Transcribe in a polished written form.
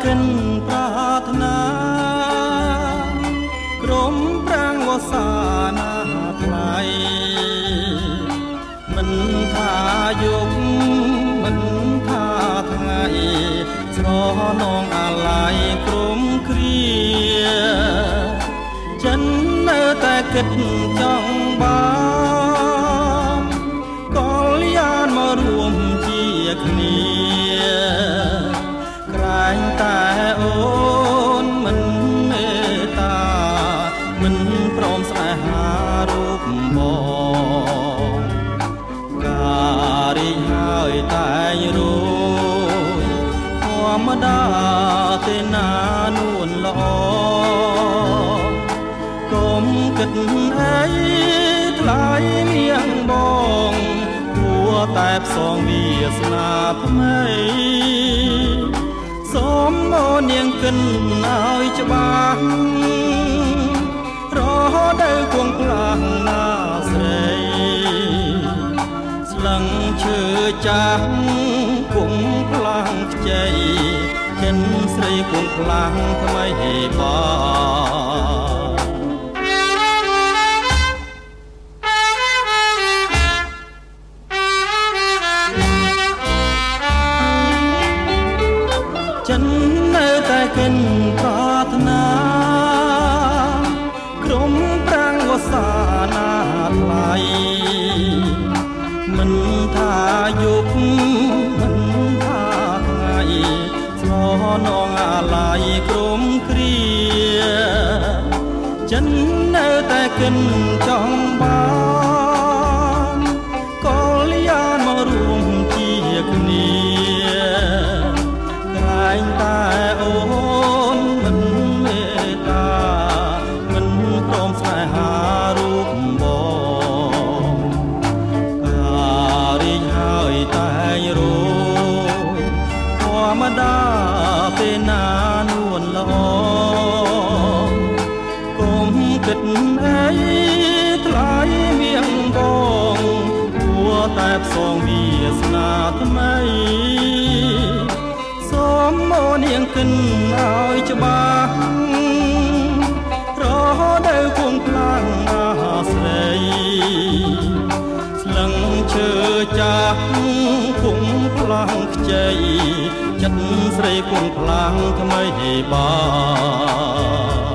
កិនប្រាថ្នាក្រុមប្រាំងវសានាថ្លៃមិនថាយុគមិនថាថ្ងៃស្រនងអាឡ័យក្រុមគ្រាចិននៅតែគិតចង់បានកលយានមករួមជាគ្នាក្រែងតែអូនមិនមេត្តាមិនព្រមស្នេហារូបបងការីហើយតែងរួយធម្មតាទេណានួនល្អកុំគិតអីថ្លៃមៀងបងគួរតែផ្សងវាសនាថ្មីសូមអូននាងគិនឲ្យច្បាស់រដូវគង់ខ្លាំងណាស្រីស្លឹងឈើចាស់គង់ខ្លាំងខ្ចីចិនស្រីគង់ខ្លាំងថ្មីបងចិននៅតែកិនប្រាថ្នាក្រុមប្រាំងវសានាថ្លៃមិនថាយុគមិនថាថ្ងៃស្រនងអាឡ័យក្រុមគ្រាចិននៅតែកិនចង់បានកលយានមករួមជាគ្នាក្រែងតែអូនមិនមេត្តាមិនព្រមស្នេហារូបបងការីហើយតែងរួយធម្មតាពេលណានួនល្អកុំគិតអីថ្លៃមៀងបងគួរតែផ្សងវាសនាថ្មីសូមអូននាងគិនឲ្យច្បាស់រដូវគង់ខ្លាំងអាស្រីស្លឹងឈើចាស់គង់ខ្លាំងខ្ចីចិត្តស្រីគង់ខ្លាំងថ្មីបង